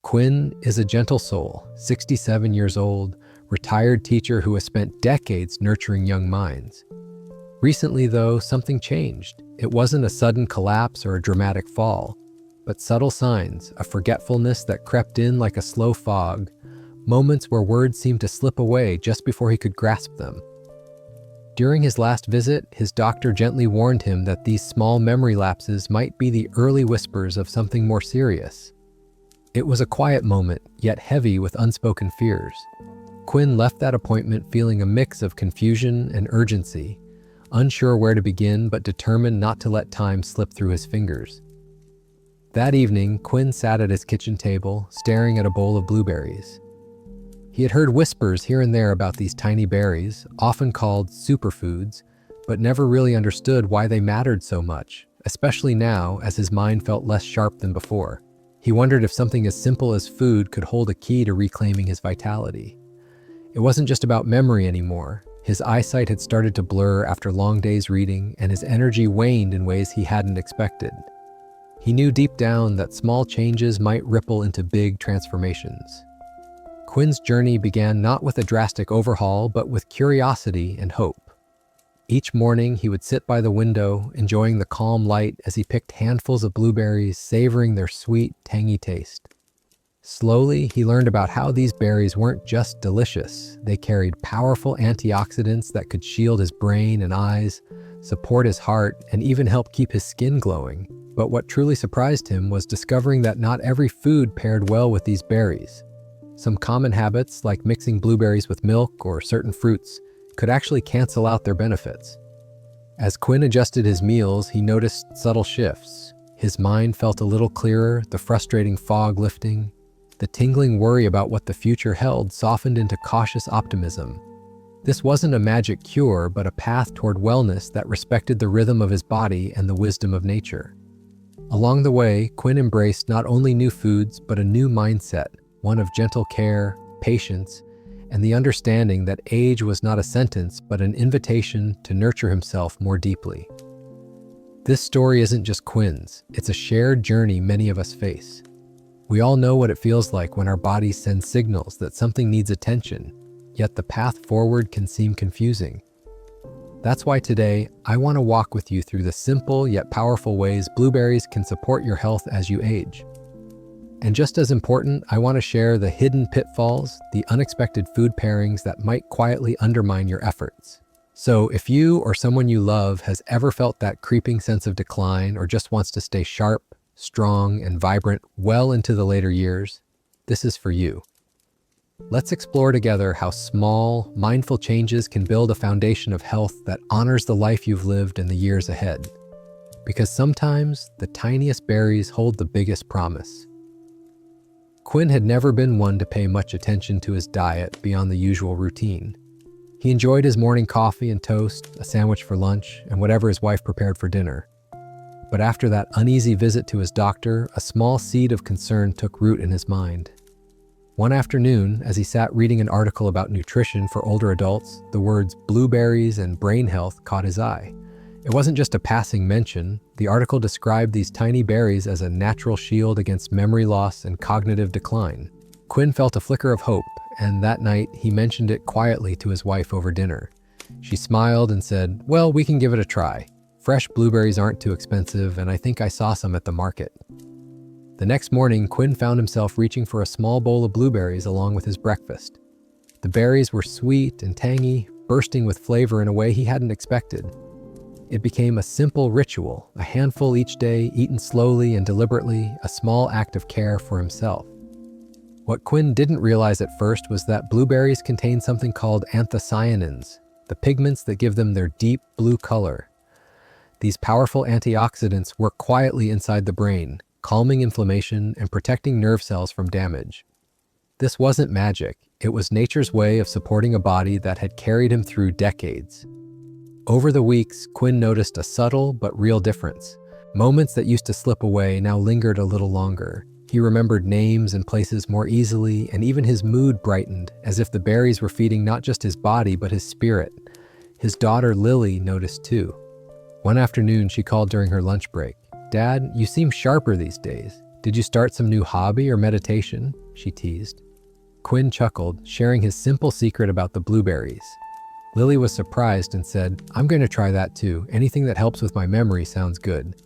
Quinn is a gentle soul, 67 years old, retired teacher who has spent decades nurturing young minds. Recently, though, something changed. It wasn't a sudden collapse or a dramatic fall, but subtle signs, a forgetfulness that crept in like a slow fog, moments where words seemed to slip away just before he could grasp them. During his last visit, his doctor gently warned him that these small memory lapses might be the early whispers of something more serious. It was a quiet moment, yet heavy with unspoken fears. Quinn left that appointment feeling a mix of confusion and urgency, unsure where to begin but determined not to let time slip through his fingers. That evening, Quinn sat at his kitchen table, staring at a bowl of blueberries. He had heard whispers here and there about these tiny berries, often called superfoods, but never really understood why they mattered so much, especially now as his mind felt less sharp than before. He wondered if something as simple as food could hold a key to reclaiming his vitality. It wasn't just about memory anymore. His eyesight had started to blur after long days reading, and his energy waned in ways he hadn't expected. He knew deep down that small changes might ripple into big transformations. Quinn's journey began not with a drastic overhaul, but with curiosity and hope. Each morning, he would sit by the window, enjoying the calm light as he picked handfuls of blueberries, savoring their sweet, tangy taste. Slowly, he learned about how these berries weren't just delicious. They carried powerful antioxidants that could shield his brain and eyes, support his heart, and even help keep his skin glowing. But what truly surprised him was discovering that not every food paired well with these berries. Some common habits, like mixing blueberries with milk or certain fruits, could actually cancel out their benefits. As Quinn adjusted his meals, he noticed subtle shifts. His mind felt a little clearer, the frustrating fog lifting. The tingling worry about what the future held softened into cautious optimism. This wasn't a magic cure, but a path toward wellness that respected the rhythm of his body and the wisdom of nature. Along the way, Quinn embraced not only new foods, but a new mindset, one of gentle care, patience, and the understanding that age was not a sentence, but an invitation to nurture himself more deeply. This story isn't just Quinn's, it's a shared journey many of us face. We all know what it feels like when our bodies send signals that something needs attention, yet the path forward can seem confusing. That's why today, I want to walk with you through the simple yet powerful ways blueberries can support your health as you age. And just as important, I want to share the hidden pitfalls, the unexpected food pairings that might quietly undermine your efforts. So if you or someone you love has ever felt that creeping sense of decline or just wants to stay sharp, strong, and vibrant well into the later years, this is for you. Let's explore together how small, mindful changes can build a foundation of health that honors the life you've lived in the years ahead. Because sometimes the tiniest berries hold the biggest promise. Quinn had never been one to pay much attention to his diet beyond the usual routine. He enjoyed his morning coffee and toast, a sandwich for lunch, and whatever his wife prepared for dinner. But after that uneasy visit to his doctor, a small seed of concern took root in his mind. One afternoon, as he sat reading an article about nutrition for older adults, the words blueberries and brain health caught his eye. It wasn't just a passing mention. The article described these tiny berries as a natural shield against memory loss and cognitive decline. Quinn felt a flicker of hope, and that night he mentioned it quietly to his wife over dinner. She smiled and said, "Well, we can give it a try. Fresh blueberries aren't too expensive, and I think I saw some at the market." The next morning, Quinn found himself reaching for a small bowl of blueberries along with his breakfast. The berries were sweet and tangy, bursting with flavor in a way he hadn't expected. It became a simple ritual, a handful each day, eaten slowly and deliberately, a small act of care for himself. What Quinn didn't realize at first was that blueberries contain something called anthocyanins, the pigments that give them their deep blue color. These powerful antioxidants work quietly inside the brain, calming inflammation and protecting nerve cells from damage. This wasn't magic. It was nature's way of supporting a body that had carried him through decades. Over the weeks, Quinn noticed a subtle but real difference. Moments that used to slip away now lingered a little longer. He remembered names and places more easily, and even his mood brightened, as if the berries were feeding not just his body but his spirit. His daughter Lily noticed too. One afternoon, she called during her lunch break. "Dad, you seem sharper these days. Did you start some new hobby or meditation? She teased. Quinn chuckled, sharing his simple secret about the blueberries. Lily was surprised and said, I'm going to try that too. Anything that helps with my memory sounds good.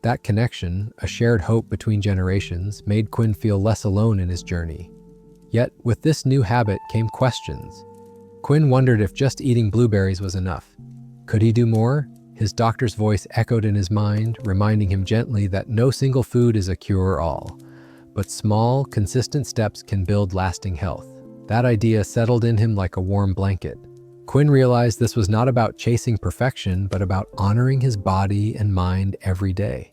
That connection, a shared hope between generations, made Quinn feel less alone in his journey. Yet, with this new habit came questions. Quinn wondered if just eating blueberries was enough. Could he do more? His doctor's voice echoed in his mind, reminding him gently that no single food is a cure-all. But small, consistent steps can build lasting health. That idea settled in him like a warm blanket. Quinn realized this was not about chasing perfection, but about honoring his body and mind every day.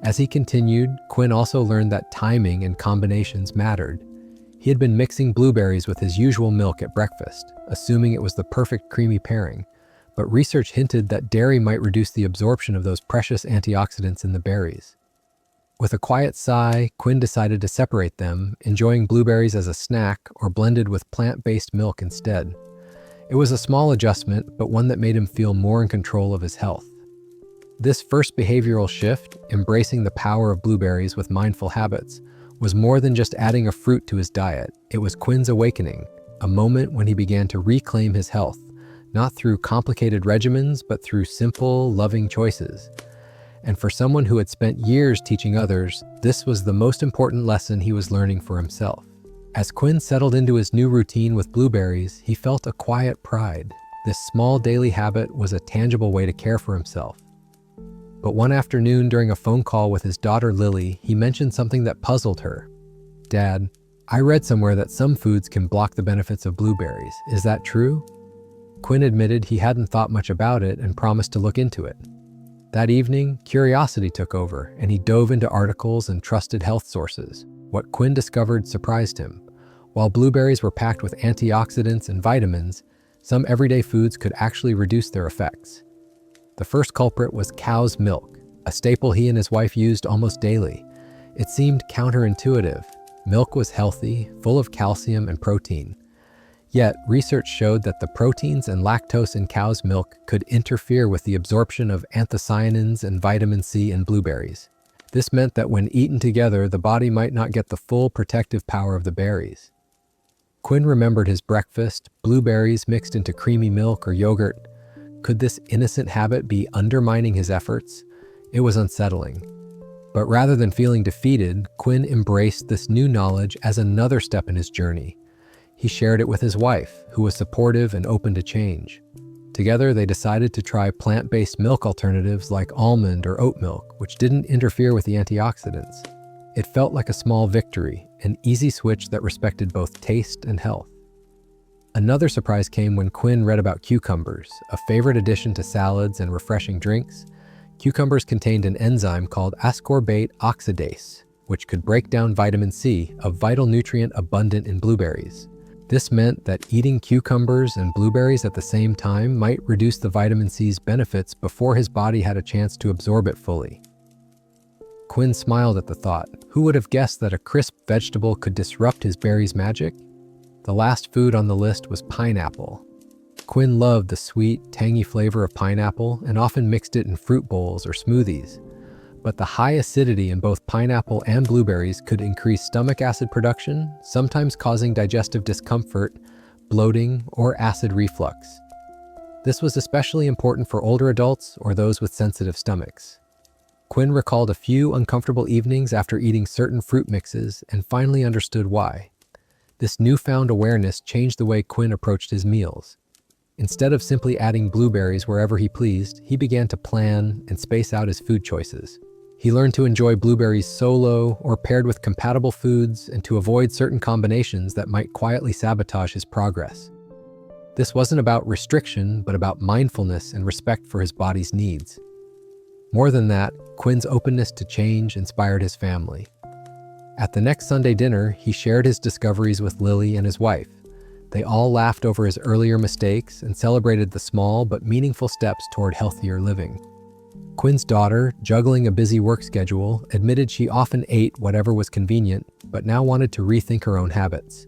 As he continued, Quinn also learned that timing and combinations mattered. He had been mixing blueberries with his usual milk at breakfast, assuming it was the perfect creamy pairing. But research hinted that dairy might reduce the absorption of those precious antioxidants in the berries. With a quiet sigh, Quinn decided to separate them, enjoying blueberries as a snack or blended with plant-based milk instead. It was a small adjustment, but one that made him feel more in control of his health. This first behavioral shift, embracing the power of blueberries with mindful habits, was more than just adding a fruit to his diet. It was Quinn's awakening, a moment when he began to reclaim his health, not through complicated regimens, but through simple, loving choices. And for someone who had spent years teaching others, this was the most important lesson he was learning for himself. As Quinn settled into his new routine with blueberries, he felt a quiet pride. This small daily habit was a tangible way to care for himself. But one afternoon during a phone call with his daughter Lily, he mentioned something that puzzled her. Dad, I read somewhere that some foods can block the benefits of blueberries. Is that true? Quinn admitted he hadn't thought much about it and promised to look into it. That evening, curiosity took over, and he dove into articles and trusted health sources. What Quinn discovered surprised him. While blueberries were packed with antioxidants and vitamins, some everyday foods could actually reduce their effects. The first culprit was cow's milk, a staple he and his wife used almost daily. It seemed counterintuitive. Milk was healthy, full of calcium and protein. Yet, research showed that the proteins and lactose in cow's milk could interfere with the absorption of anthocyanins and vitamin C in blueberries. This meant that when eaten together, the body might not get the full protective power of the berries. Quinn remembered his breakfast, blueberries mixed into creamy milk or yogurt. Could this innocent habit be undermining his efforts? It was unsettling. But rather than feeling defeated, Quinn embraced this new knowledge as another step in his journey. He shared it with his wife, who was supportive and open to change. Together, they decided to try plant-based milk alternatives like almond or oat milk, which didn't interfere with the antioxidants. It felt like a small victory, an easy switch that respected both taste and health. Another surprise came when Quinn read about cucumbers, a favorite addition to salads and refreshing drinks. Cucumbers contained an enzyme called ascorbate oxidase, which could break down vitamin C, a vital nutrient abundant in blueberries. This meant that eating cucumbers and blueberries at the same time might reduce the vitamin C's benefits before his body had a chance to absorb it fully. Quinn smiled at the thought. Who would have guessed that a crisp vegetable could disrupt his berries' magic? The last food on the list was pineapple. Quinn loved the sweet, tangy flavor of pineapple and often mixed it in fruit bowls or smoothies. But the high acidity in both pineapple and blueberries could increase stomach acid production, sometimes causing digestive discomfort, bloating, or acid reflux. This was especially important for older adults or those with sensitive stomachs. Quinn recalled a few uncomfortable evenings after eating certain fruit mixes and finally understood why. This newfound awareness changed the way Quinn approached his meals. Instead of simply adding blueberries wherever he pleased, he began to plan and space out his food choices. He learned to enjoy blueberries solo or paired with compatible foods and to avoid certain combinations that might quietly sabotage his progress. This wasn't about restriction, but about mindfulness and respect for his body's needs. More than that, Quinn's openness to change inspired his family. At the next Sunday dinner, he shared his discoveries with Lily and his wife. They all laughed over his earlier mistakes and celebrated the small but meaningful steps toward healthier living. Quinn's daughter, juggling a busy work schedule, admitted she often ate whatever was convenient, but now wanted to rethink her own habits.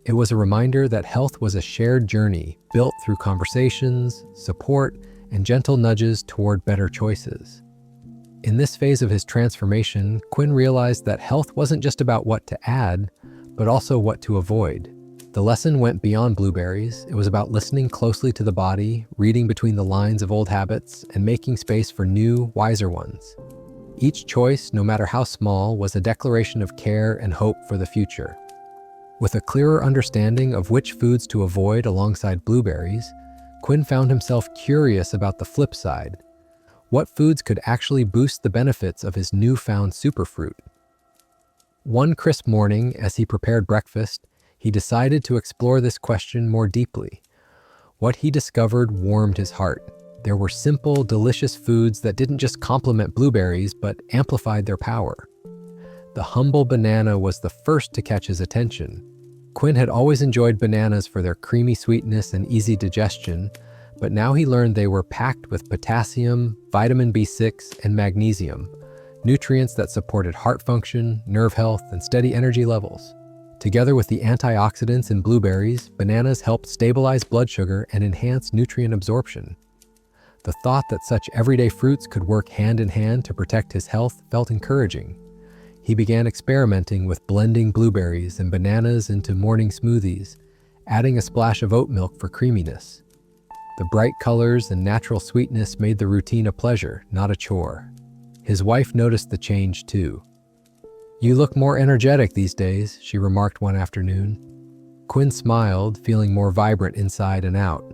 It was a reminder that health was a shared journey, built through conversations, support, and gentle nudges toward better choices. In this phase of his transformation, Quinn realized that health wasn't just about what to add, but also what to avoid. The lesson went beyond blueberries. It was about listening closely to the body, reading between the lines of old habits, and making space for new, wiser ones. Each choice, no matter how small, was a declaration of care and hope for the future. With a clearer understanding of which foods to avoid alongside blueberries, Quinn found himself curious about the flip side. What foods could actually boost the benefits of his newfound superfruit? One crisp morning, as he prepared breakfast, he decided to explore this question more deeply. What he discovered warmed his heart. There were simple, delicious foods that didn't just complement blueberries, but amplified their power. The humble banana was the first to catch his attention. Quinn had always enjoyed bananas for their creamy sweetness and easy digestion, but now he learned they were packed with potassium, vitamin B6, and magnesium, nutrients that supported heart function, nerve health, and steady energy levels. Together with the antioxidants in blueberries, bananas helped stabilize blood sugar and enhance nutrient absorption. The thought that such everyday fruits could work hand in hand to protect his health felt encouraging. He began experimenting with blending blueberries and bananas into morning smoothies, adding a splash of oat milk for creaminess. The bright colors and natural sweetness made the routine a pleasure, not a chore. His wife noticed the change too. "You look more energetic these days," she remarked one afternoon. Quinn smiled, feeling more vibrant inside and out.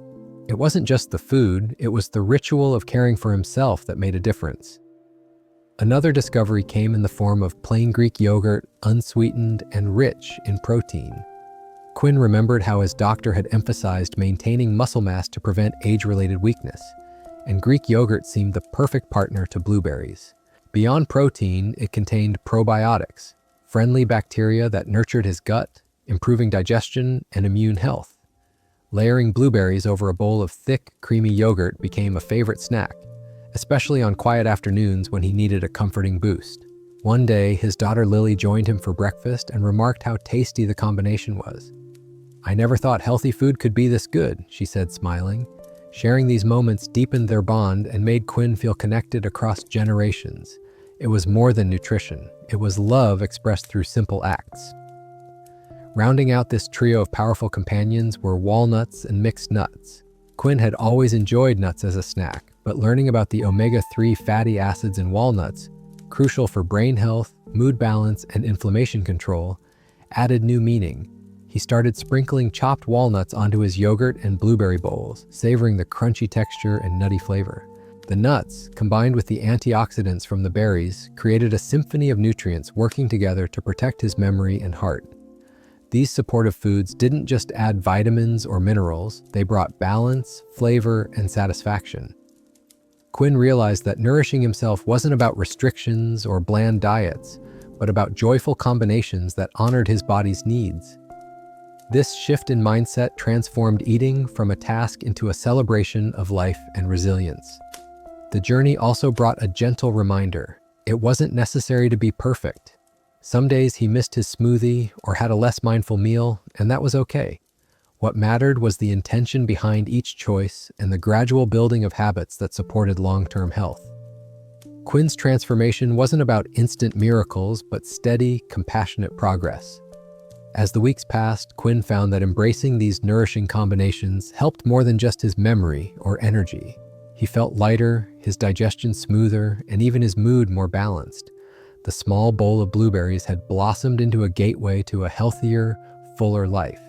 It wasn't just the food, it was the ritual of caring for himself that made a difference. Another discovery came in the form of plain Greek yogurt, unsweetened and rich in protein. Quinn remembered how his doctor had emphasized maintaining muscle mass to prevent age-related weakness, and Greek yogurt seemed the perfect partner to blueberries. Beyond protein, it contained probiotics, friendly bacteria that nurtured his gut, improving digestion and immune health. Layering blueberries over a bowl of thick, creamy yogurt became a favorite snack, especially on quiet afternoons when he needed a comforting boost. One day, his daughter Lily joined him for breakfast and remarked how tasty the combination was. "I never thought healthy food could be this good," she said, smiling. Sharing these moments deepened their bond and made Quinn feel connected across generations. It was more than nutrition. It was love expressed through simple acts. Rounding out this trio of powerful companions were walnuts and mixed nuts. Quinn had always enjoyed nuts as a snack, but learning about the omega-3 fatty acids in walnuts, crucial for brain health, mood balance, and inflammation control, added new meaning. He started sprinkling chopped walnuts onto his yogurt and blueberry bowls, savoring the crunchy texture and nutty flavor. The nuts, combined with the antioxidants from the berries, created a symphony of nutrients working together to protect his memory and heart. These supportive foods didn't just add vitamins or minerals, they brought balance, flavor, and satisfaction. Quinn realized that nourishing himself wasn't about restrictions or bland diets, but about joyful combinations that honored his body's needs. This shift in mindset transformed eating from a task into a celebration of life and resilience. The journey also brought a gentle reminder. It wasn't necessary to be perfect. Some days he missed his smoothie or had a less mindful meal, and that was okay. What mattered was the intention behind each choice and the gradual building of habits that supported long-term health. Quinn's transformation wasn't about instant miracles, but steady, compassionate progress. As the weeks passed, Quinn found that embracing these nourishing combinations helped more than just his memory or energy. He felt lighter, his digestion smoother, and even his mood more balanced. The small bowl of blueberries had blossomed into a gateway to a healthier, fuller life.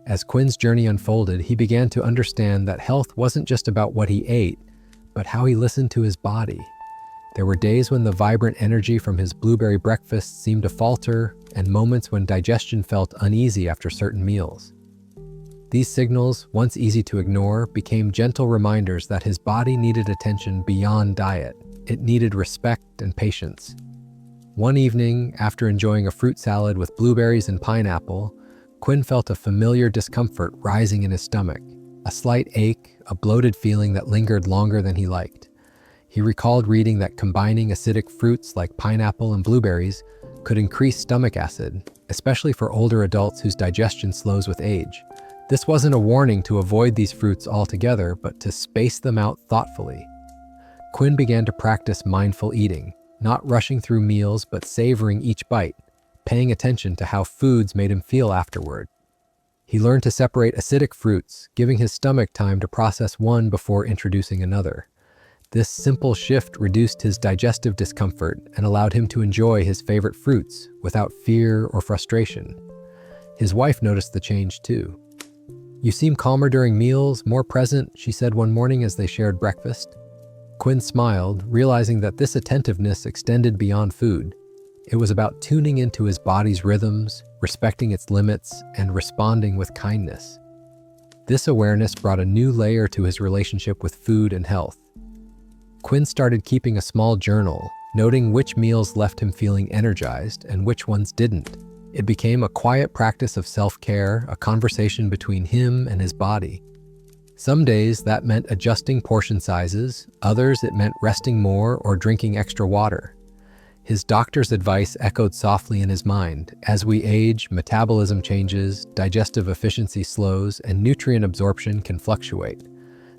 As Quinn's journey unfolded, he began to understand that health wasn't just about what he ate, but how he listened to his body. There were days when the vibrant energy from his blueberry breakfast seemed to falter, and moments when digestion felt uneasy after certain meals. These signals, once easy to ignore, became gentle reminders that his body needed attention beyond diet. It needed respect and patience. One evening, after enjoying a fruit salad with blueberries and pineapple, Quinn felt a familiar discomfort rising in his stomach, a slight ache, a bloated feeling that lingered longer than he liked. He recalled reading that combining acidic fruits like pineapple and blueberries could increase stomach acid, especially for older adults whose digestion slows with age. This wasn't a warning to avoid these fruits altogether, but to space them out thoughtfully. Quinn began to practice mindful eating, not rushing through meals but savoring each bite, paying attention to how foods made him feel afterward. He learned to separate acidic fruits, giving his stomach time to process one before introducing another. This simple shift reduced his digestive discomfort and allowed him to enjoy his favorite fruits without fear or frustration. His wife noticed the change too. "You seem calmer during meals, more present," she said one morning as they shared breakfast. Quinn smiled, realizing that this attentiveness extended beyond food. It was about tuning into his body's rhythms, respecting its limits, and responding with kindness. This awareness brought a new layer to his relationship with food and health. Quinn started keeping a small journal, noting which meals left him feeling energized and which ones didn't. It became a quiet practice of self-care, a conversation between him and his body. Some days that meant adjusting portion sizes, others it meant resting more or drinking extra water. His doctor's advice echoed softly in his mind. As we age, metabolism changes, digestive efficiency slows, and nutrient absorption can fluctuate.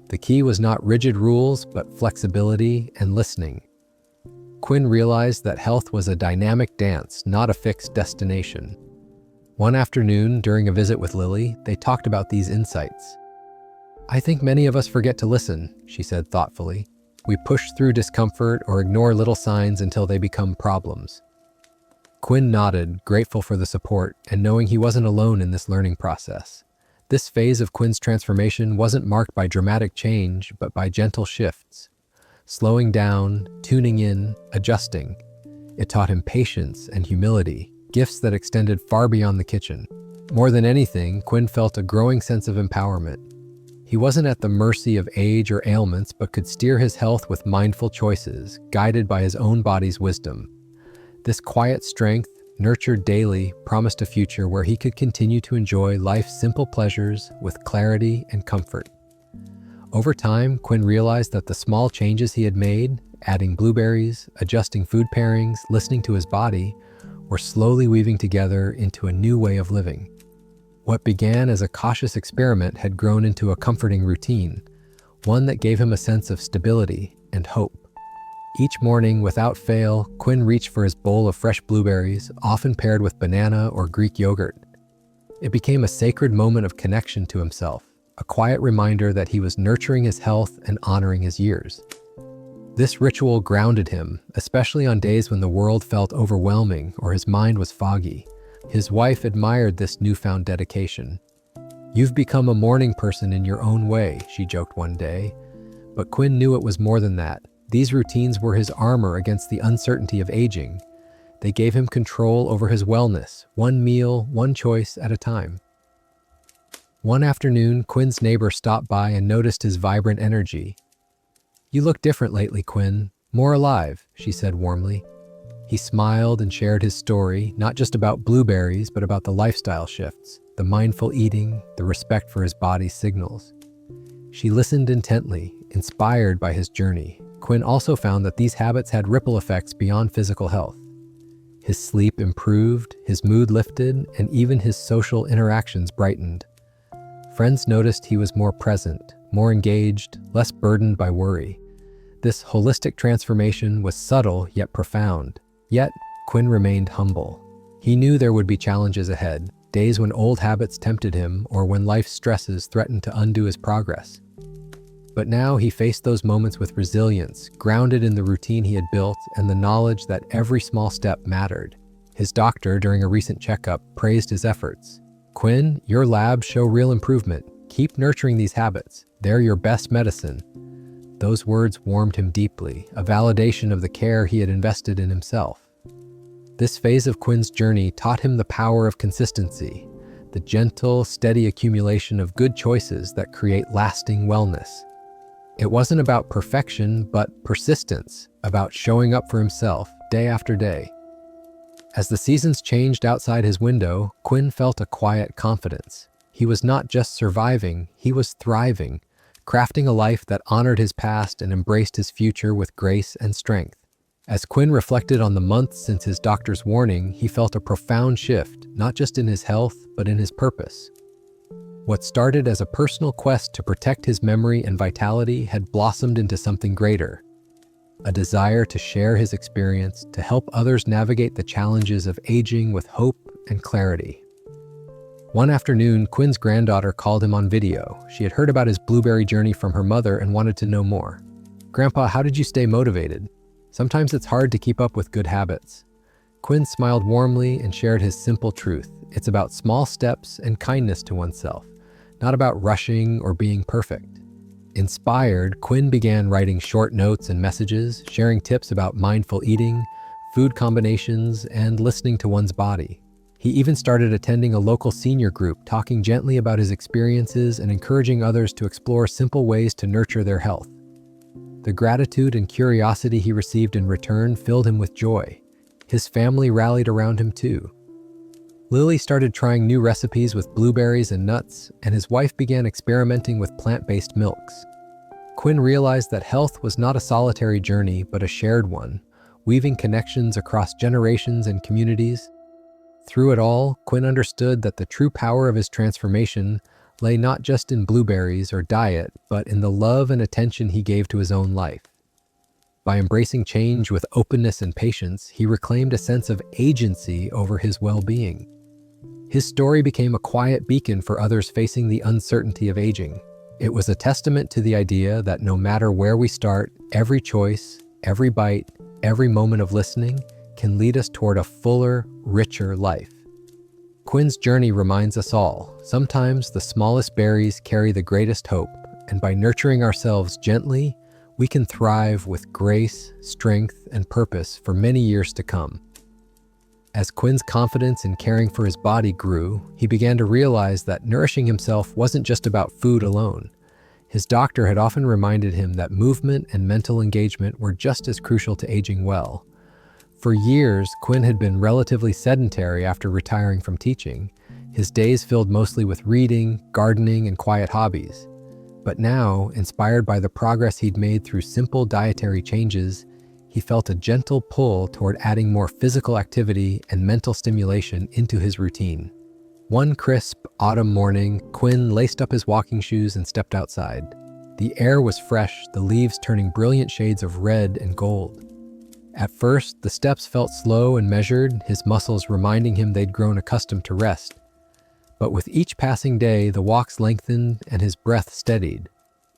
The key was not rigid rules, but flexibility and listening. Quinn realized that health was a dynamic dance, not a fixed destination. One afternoon, during a visit with Lily, they talked about these insights. "I think many of us forget to listen," she said thoughtfully. "We push through discomfort or ignore little signs until they become problems." Quinn nodded, grateful for the support and knowing he wasn't alone in this learning process. This phase of Quinn's transformation wasn't marked by dramatic change, but by gentle shifts. Slowing down, tuning in, adjusting. It taught him patience and humility, gifts that extended far beyond the kitchen. More than anything, Quinn felt a growing sense of empowerment. He wasn't at the mercy of age or ailments, but could steer his health with mindful choices, guided by his own body's wisdom. This quiet strength, nurtured daily, promised a future where he could continue to enjoy life's simple pleasures with clarity and comfort. Over time, Quinn realized that the small changes he had made, adding blueberries, adjusting food pairings, listening to his body, were slowly weaving together into a new way of living. What began as a cautious experiment had grown into a comforting routine, one that gave him a sense of stability and hope. Each morning, without fail, Quinn reached for his bowl of fresh blueberries, often paired with banana or Greek yogurt. It became a sacred moment of connection to himself, a quiet reminder that he was nurturing his health and honoring his years. This ritual grounded him, especially on days when the world felt overwhelming or his mind was foggy. His wife admired this newfound dedication. "You've become a morning person in your own way," she joked one day. But Quinn knew it was more than that. These routines were his armor against the uncertainty of aging. They gave him control over his wellness, one meal, one choice at a time. One afternoon, Quinn's neighbor stopped by and noticed his vibrant energy. "You look different lately, Quinn. More alive," she said warmly. He smiled and shared his story, not just about blueberries, but about the lifestyle shifts, the mindful eating, the respect for his body's signals. She listened intently, inspired by his journey. Quinn also found that these habits had ripple effects beyond physical health. His sleep improved, his mood lifted, and even his social interactions brightened. Friends noticed he was more present, more engaged, less burdened by worry. This holistic transformation was subtle yet profound. Yet, Quinn remained humble. He knew there would be challenges ahead, days when old habits tempted him or when life's stresses threatened to undo his progress. But now he faced those moments with resilience, grounded in the routine he had built and the knowledge that every small step mattered. His doctor, during a recent checkup, praised his efforts. "Quinn, your labs show real improvement. Keep nurturing these habits. They're your best medicine." Those words warmed him deeply, a validation of the care he had invested in himself. This phase of Quinn's journey taught him the power of consistency, the gentle, steady accumulation of good choices that create lasting wellness. It wasn't about perfection, but persistence, about showing up for himself day after day. As the seasons changed outside his window, Quinn felt a quiet confidence. He was not just surviving, he was thriving, crafting a life that honored his past and embraced his future with grace and strength. As Quinn reflected on the months since his doctor's warning, he felt a profound shift, not just in his health, but in his purpose. What started as a personal quest to protect his memory and vitality had blossomed into something greater. a desire to share his experience to help others navigate the challenges of aging with hope and clarity. One afternoon, Quinn's granddaughter called him on video. She had heard about his blueberry journey from her mother and wanted to know more. "Grandpa, how did you stay motivated? Sometimes it's hard to keep up with good habits." Quinn smiled warmly and shared his simple truth. It's about small steps and kindness to oneself, not about rushing or being perfect. Inspired, Quinn began writing short notes and messages, sharing tips about mindful eating, food combinations, and listening to one's body. He even started attending a local senior group, talking gently about his experiences and encouraging others to explore simple ways to nurture their health. The gratitude and curiosity he received in return filled him with joy. His family rallied around him too. Lily started trying new recipes with blueberries and nuts, and his wife began experimenting with plant-based milks. Quinn realized that health was not a solitary journey, but a shared one, weaving connections across generations and communities. Through it all, Quinn understood that the true power of his transformation lay not just in blueberries or diet, but in the love and attention he gave to his own life. By embracing change with openness and patience, he reclaimed a sense of agency over his well-being. His story became a quiet beacon for others facing the uncertainty of aging. It was a testament to the idea that no matter where we start, every choice, every bite, every moment of listening can lead us toward a fuller, richer life. Quinn's journey reminds us all, sometimes the smallest berries carry the greatest hope, and by nurturing ourselves gently, we can thrive with grace, strength, and purpose for many years to come. As Quinn's confidence in caring for his body grew, he began to realize that nourishing himself wasn't just about food alone. His doctor had often reminded him that movement and mental engagement were just as crucial to aging well. For years, Quinn had been relatively sedentary after retiring from teaching, his days filled mostly with reading, gardening, and quiet hobbies. But now, inspired by the progress he'd made through simple dietary changes, he felt a gentle pull toward adding more physical activity and mental stimulation into his routine. One crisp autumn morning, Quinn laced up his walking shoes and stepped outside. The air was fresh, the leaves turning brilliant shades of red and gold. At first, the steps felt slow and measured, his muscles reminding him they'd grown accustomed to rest. But with each passing day, the walks lengthened and his breath steadied.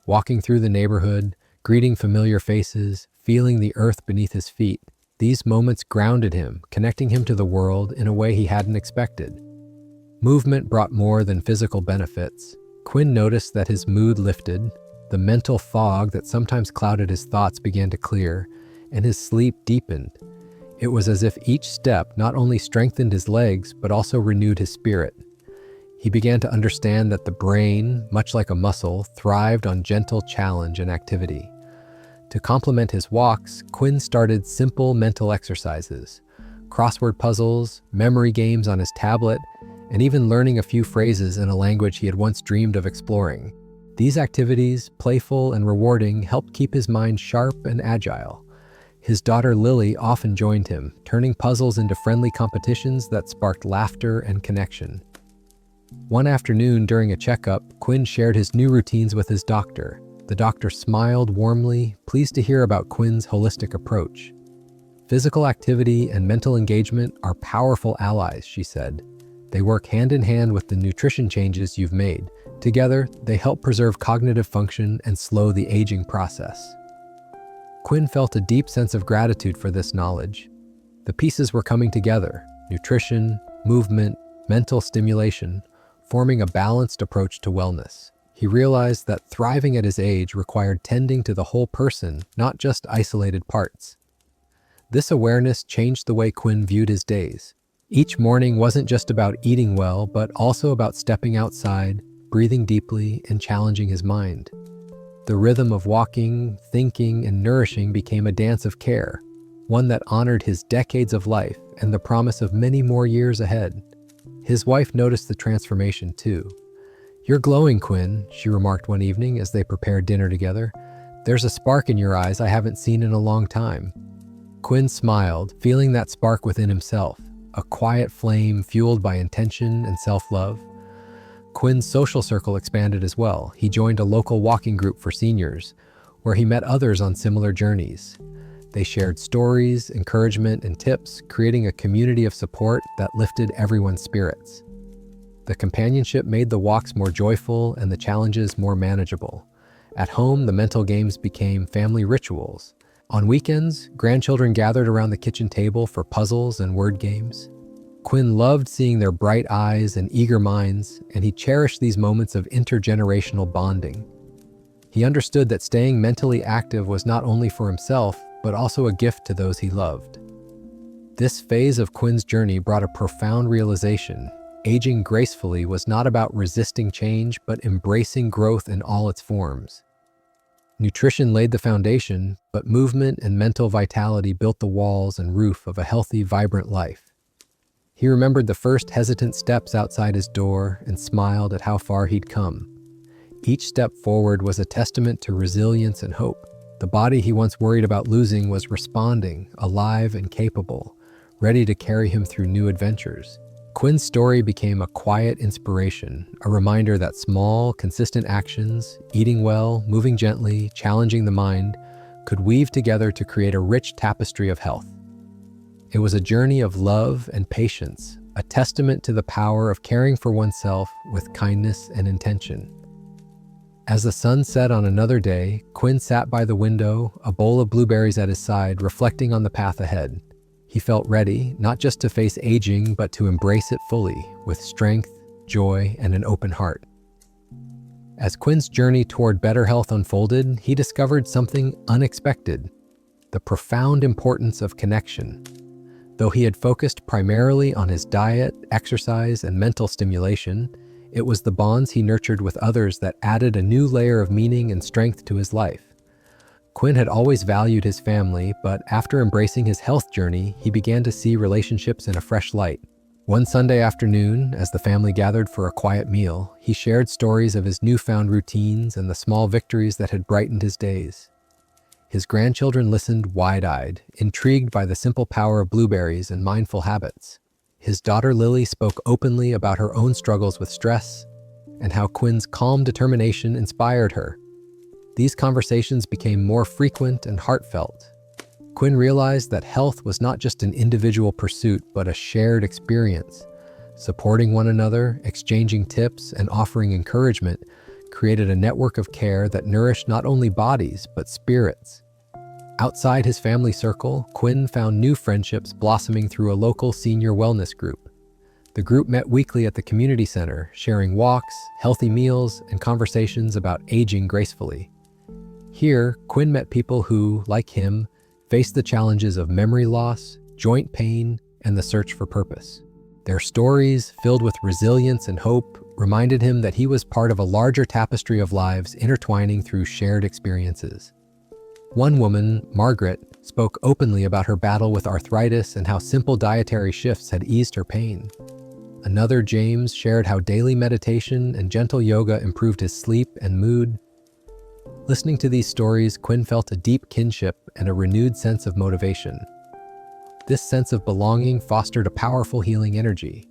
Walking through the neighborhood, greeting familiar faces, feeling the earth beneath his feet, these moments grounded him, connecting him to the world in a way he hadn't expected. Movement brought more than physical benefits. Quinn noticed that his mood lifted, the mental fog that sometimes clouded his thoughts began to clear, and his sleep deepened. It was as if each step not only strengthened his legs, but also renewed his spirit. He began to understand that the brain, much like a muscle, thrived on gentle challenge and activity. To complement his walks, Quinn started simple mental exercises, crossword puzzles, memory games on his tablet, and even learning a few phrases in a language he had once dreamed of exploring. These activities, playful and rewarding, helped keep his mind sharp and agile. His daughter Lily often joined him, turning puzzles into friendly competitions that sparked laughter and connection. One afternoon during a checkup, Quinn shared his new routines with his doctor. The doctor smiled warmly, pleased to hear about Quinn's holistic approach. "Physical activity and mental engagement are powerful allies," she said. "They work hand in hand with the nutrition changes you've made. Together, they help preserve cognitive function and slow the aging process." Quinn felt a deep sense of gratitude for this knowledge. The pieces were coming together: nutrition, movement, mental stimulation, forming a balanced approach to wellness. He realized that thriving at his age required tending to the whole person, not just isolated parts. This awareness changed the way Quinn viewed his days. Each morning wasn't just about eating well, but also about stepping outside, breathing deeply, and challenging his mind. The rhythm of walking, thinking, and nourishing became a dance of care, one that honored his decades of life and the promise of many more years ahead. His wife noticed the transformation too. "You're glowing, Quinn," she remarked one evening as they prepared dinner together. "There's a spark in your eyes I haven't seen in a long time." Quinn smiled, feeling that spark within himself, a quiet flame fueled by intention and self-love. Quinn's social circle expanded as well. He joined a local walking group for seniors, where he met others on similar journeys. They shared stories, encouragement, and tips, creating a community of support that lifted everyone's spirits. The companionship made the walks more joyful and the challenges more manageable. At home, the mental games became family rituals. On weekends, grandchildren gathered around the kitchen table for puzzles and word games. Quinn loved seeing their bright eyes and eager minds, and he cherished these moments of intergenerational bonding. He understood that staying mentally active was not only for himself, but also a gift to those he loved. This phase of Quinn's journey brought a profound realization. Aging gracefully was not about resisting change, but embracing growth in all its forms. Nutrition laid the foundation, but movement and mental vitality built the walls and roof of a healthy, vibrant life. He remembered the first hesitant steps outside his door and smiled at how far he'd come. Each step forward was a testament to resilience and hope. The body he once worried about losing was responding, alive and capable, ready to carry him through new adventures. Quinn's story became a quiet inspiration, a reminder that small, consistent actions, eating well, moving gently, challenging the mind, could weave together to create a rich tapestry of health. It was a journey of love and patience, a testament to the power of caring for oneself with kindness and intention. As the sun set on another day, Quinn sat by the window, a bowl of blueberries at his side, reflecting on the path ahead. He felt ready, not just to face aging, but to embrace it fully, with strength, joy, and an open heart. As Quinn's journey toward better health unfolded, he discovered something unexpected: the profound importance of connection. Though he had focused primarily on his diet, exercise, and mental stimulation, it was the bonds he nurtured with others that added a new layer of meaning and strength to his life. Quinn had always valued his family, but after embracing his health journey, he began to see relationships in a fresh light. One Sunday afternoon, as the family gathered for a quiet meal, he shared stories of his newfound routines and the small victories that had brightened his days. His grandchildren listened wide-eyed, intrigued by the simple power of blueberries and mindful habits. His daughter Lily spoke openly about her own struggles with stress and how Quinn's calm determination inspired her. These conversations became more frequent and heartfelt. Quinn realized that health was not just an individual pursuit, but a shared experience. Supporting one another, exchanging tips, and offering encouragement created a network of care that nourished not only bodies, but spirits. Outside his family circle, Quinn found new friendships blossoming through a local senior wellness group. The group met weekly at the community center, sharing walks, healthy meals, and conversations about aging gracefully. Here, Quinn met people who, like him, faced the challenges of memory loss, joint pain, and the search for purpose. Their stories, filled with resilience and hope, reminded him that he was part of a larger tapestry of lives intertwining through shared experiences. One woman, Margaret, spoke openly about her battle with arthritis and how simple dietary shifts had eased her pain. Another, James, shared how daily meditation and gentle yoga improved his sleep and mood. Listening to these stories, Quinn felt a deep kinship and a renewed sense of motivation. This sense of belonging fostered a powerful healing energy.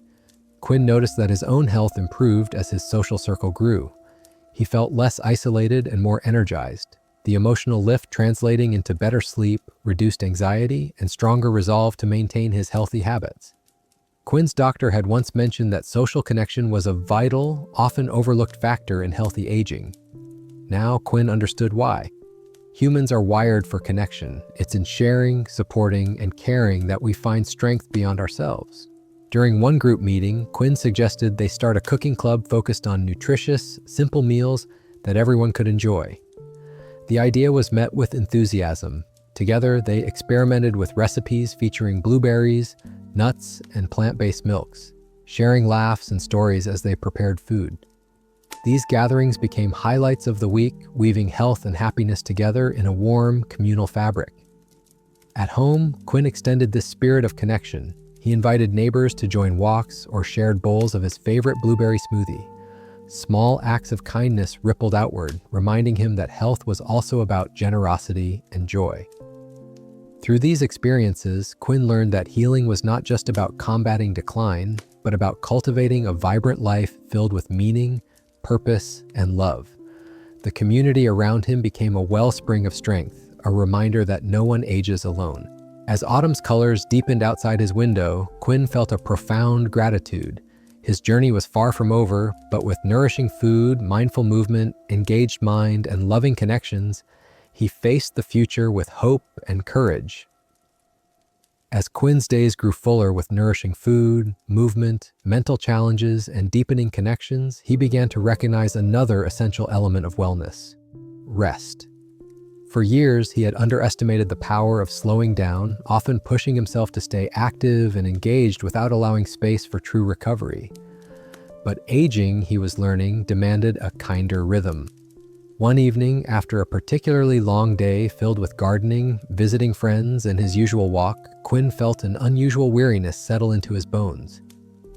Quinn noticed that his own health improved as his social circle grew. He felt less isolated and more energized, the emotional lift translating into better sleep, reduced anxiety, and stronger resolve to maintain his healthy habits. Quinn's doctor had once mentioned that social connection was a vital, often overlooked factor in healthy aging. Now Quinn understood why. Humans are wired for connection. It's in sharing, supporting, and caring that we find strength beyond ourselves. During one group meeting, Quinn suggested they start a cooking club focused on nutritious, simple meals that everyone could enjoy. The idea was met with enthusiasm. Together, they experimented with recipes featuring blueberries, nuts, and plant-based milks, sharing laughs and stories as they prepared food. These gatherings became highlights of the week, weaving health and happiness together in a warm, communal fabric. At home, Quinn extended this spirit of connection. He invited neighbors to join walks or shared bowls of his favorite blueberry smoothie. Small acts of kindness rippled outward, reminding him that health was also about generosity and joy. Through these experiences, Quinn learned that healing was not just about combating decline, but about cultivating a vibrant life filled with meaning, purpose, and love. The community around him became a wellspring of strength, a reminder that no one ages alone. As autumn's colors deepened outside his window, Quinn felt a profound gratitude. His journey was far from over, but with nourishing food, mindful movement, engaged mind, and loving connections, he faced the future with hope and courage. As Quinn's days grew fuller with nourishing food, movement, mental challenges, and deepening connections, he began to recognize another essential element of wellness: rest. For years, he had underestimated the power of slowing down, often pushing himself to stay active and engaged without allowing space for true recovery. But aging, he was learning, demanded a kinder rhythm. One evening, after a particularly long day filled with gardening, visiting friends, and his usual walk, Quinn felt an unusual weariness settle into his bones.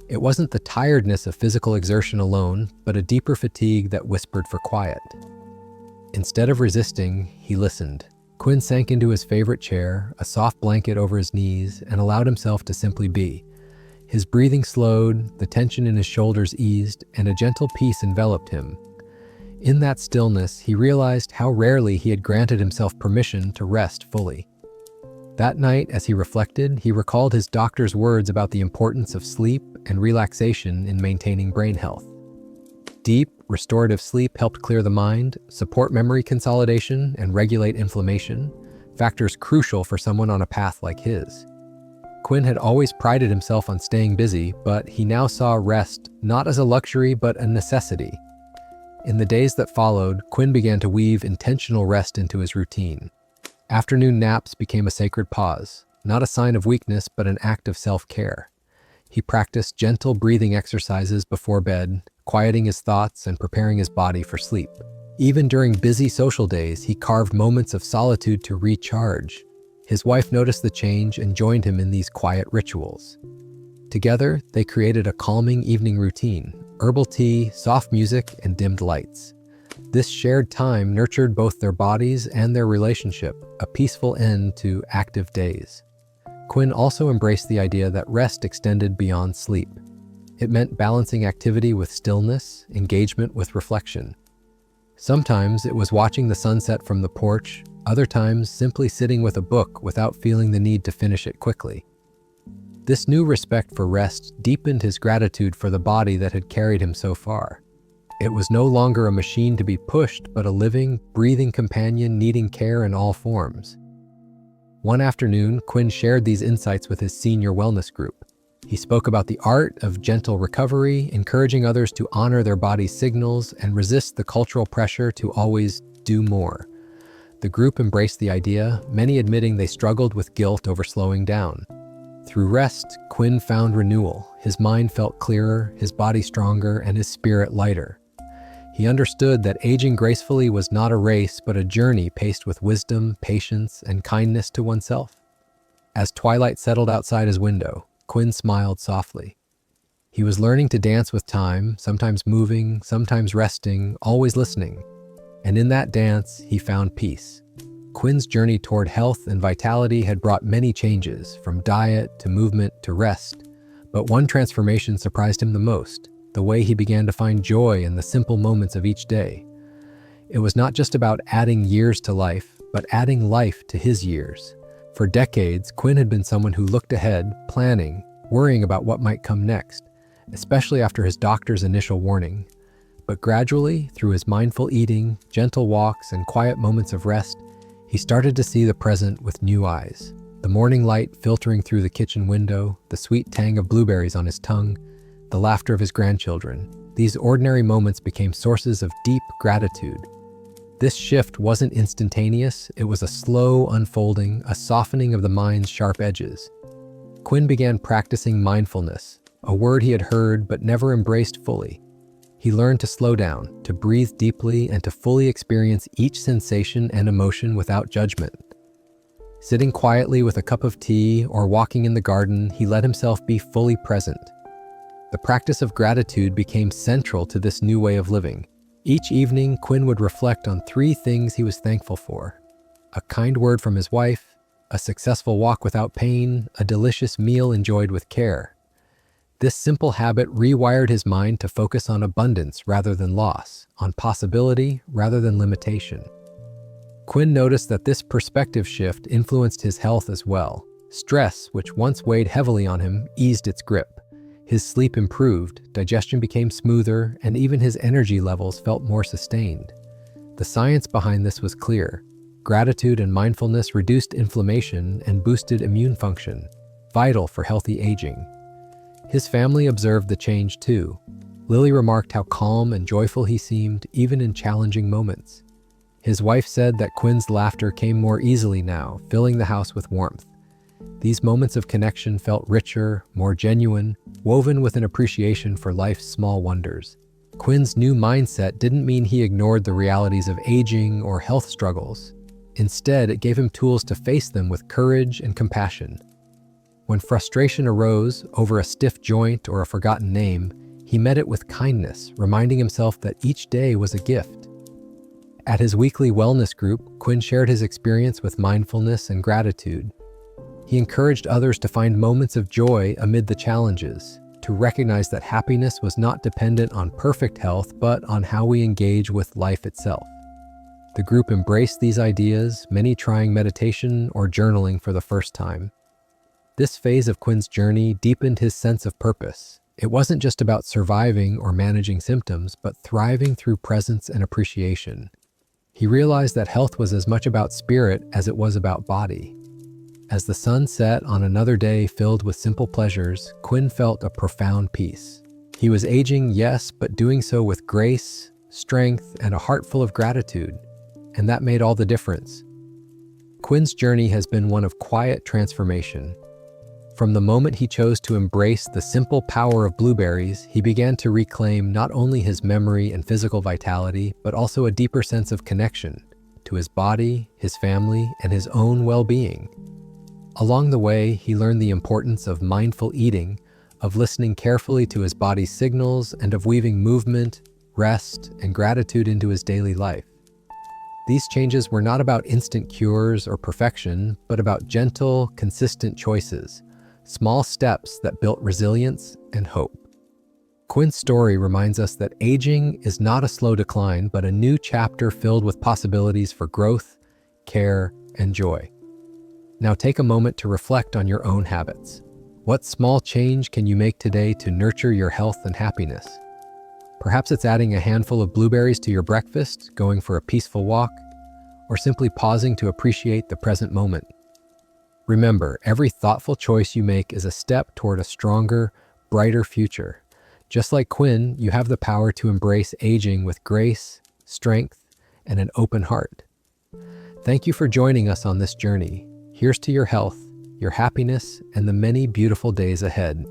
It wasn't the tiredness of physical exertion alone, but a deeper fatigue that whispered for quiet. Instead of resisting, he listened. Quinn sank into his favorite chair, a soft blanket over his knees, and allowed himself to simply be. His breathing slowed, the tension in his shoulders eased, and a gentle peace enveloped him. In that stillness, he realized how rarely he had granted himself permission to rest fully. That night, as he reflected, he recalled his doctor's words about the importance of sleep and relaxation in maintaining brain health. Deep, restorative sleep helped clear the mind, support memory consolidation, and regulate inflammation, factors crucial for someone on a path like his. Quinn had always prided himself on staying busy, but he now saw rest not as a luxury but a necessity. In the days that followed, Quinn began to weave intentional rest into his routine. Afternoon naps became a sacred pause, not a sign of weakness but an act of self-care. He practiced gentle breathing exercises before bed, quieting his thoughts and preparing his body for sleep. Even during busy social days, he carved moments of solitude to recharge. His wife noticed the change and joined him in these quiet rituals. Together, they created a calming evening routine: herbal tea, soft music, and dimmed lights. This shared time nurtured both their bodies and their relationship, a peaceful end to active days. Quinn also embraced the idea that rest extended beyond sleep. It meant balancing activity with stillness, engagement with reflection. Sometimes it was watching the sunset from the porch, other times simply sitting with a book without feeling the need to finish it quickly. This new respect for rest deepened his gratitude for the body that had carried him so far. It was no longer a machine to be pushed, but a living, breathing companion needing care in all forms. One afternoon, Quinn shared these insights with his senior wellness group. He spoke about the art of gentle recovery, encouraging others to honor their body's signals and resist the cultural pressure to always do more. The group embraced the idea, many admitting they struggled with guilt over slowing down. Through rest, Quinn found renewal. His mind felt clearer, his body stronger, and his spirit lighter. He understood that aging gracefully was not a race, but a journey paced with wisdom, patience, and kindness to oneself. As twilight settled outside his window, Quinn smiled softly. He was learning to dance with time, sometimes moving, sometimes resting, always listening. And in that dance, he found peace. Quinn's journey toward health and vitality had brought many changes, from diet to movement to rest. But one transformation surprised him the most: the way he began to find joy in the simple moments of each day. It was not just about adding years to life, but adding life to his years. For decades, Quinn had been someone who looked ahead, planning, worrying about what might come next, especially after his doctor's initial warning. But gradually, through his mindful eating, gentle walks, and quiet moments of rest, he started to see the present with new eyes. The morning light filtering through the kitchen window, the sweet tang of blueberries on his tongue, the laughter of his grandchildren. These ordinary moments became sources of deep gratitude. This shift wasn't instantaneous, it was a slow unfolding, a softening of the mind's sharp edges. Quinn began practicing mindfulness, a word he had heard but never embraced fully. He learned to slow down, to breathe deeply, and to fully experience each sensation and emotion without judgment. Sitting quietly with a cup of tea or walking in the garden, he let himself be fully present. The practice of gratitude became central to this new way of living. Each evening, Quinn would reflect on 3 things he was thankful for: a kind word from his wife, a successful walk without pain, a delicious meal enjoyed with care. This simple habit rewired his mind to focus on abundance rather than loss, on possibility rather than limitation. Quinn noticed that this perspective shift influenced his health as well. Stress, which once weighed heavily on him, eased its grip. His sleep improved, digestion became smoother, and even his energy levels felt more sustained. The science behind this was clear. Gratitude and mindfulness reduced inflammation and boosted immune function, vital for healthy aging. His family observed the change too. Lily remarked how calm and joyful he seemed, even in challenging moments. His wife said that Quinn's laughter came more easily now, filling the house with warmth. These moments of connection felt richer, more genuine, woven with an appreciation for life's small wonders. Quinn's new mindset didn't mean he ignored the realities of aging or health struggles. Instead, it gave him tools to face them with courage and compassion. When frustration arose over a stiff joint or a forgotten name, he met it with kindness, reminding himself that each day was a gift. At his weekly wellness group, Quinn shared his experience with mindfulness and gratitude. He encouraged others to find moments of joy amid the challenges, to recognize that happiness was not dependent on perfect health, but on how we engage with life itself. The group embraced these ideas, many trying meditation or journaling for the first time. This phase of Quinn's journey deepened his sense of purpose. It wasn't just about surviving or managing symptoms, but thriving through presence and appreciation. He realized that health was as much about spirit as it was about body. As the sun set on another day filled with simple pleasures, Quinn felt a profound peace. He was aging, yes, but doing so with grace, strength, and a heart full of gratitude, and that made all the difference. Quinn's journey has been one of quiet transformation. From the moment he chose to embrace the simple power of blueberries, he began to reclaim not only his memory and physical vitality, but also a deeper sense of connection to his body, his family, and his own well-being. Along the way, he learned the importance of mindful eating, of listening carefully to his body's signals, and of weaving movement, rest, and gratitude into his daily life. These changes were not about instant cures or perfection, but about gentle, consistent choices, small steps that built resilience and hope. Quinn's story reminds us that aging is not a slow decline, but a new chapter filled with possibilities for growth, care, and joy. Now take a moment to reflect on your own habits. What small change can you make today to nurture your health and happiness? Perhaps it's adding a handful of blueberries to your breakfast, going for a peaceful walk, or simply pausing to appreciate the present moment. Remember, every thoughtful choice you make is a step toward a stronger, brighter future. Just like Quinn, you have the power to embrace aging with grace, strength, and an open heart. Thank you for joining us on this journey. Here's to your health, your happiness, and the many beautiful days ahead.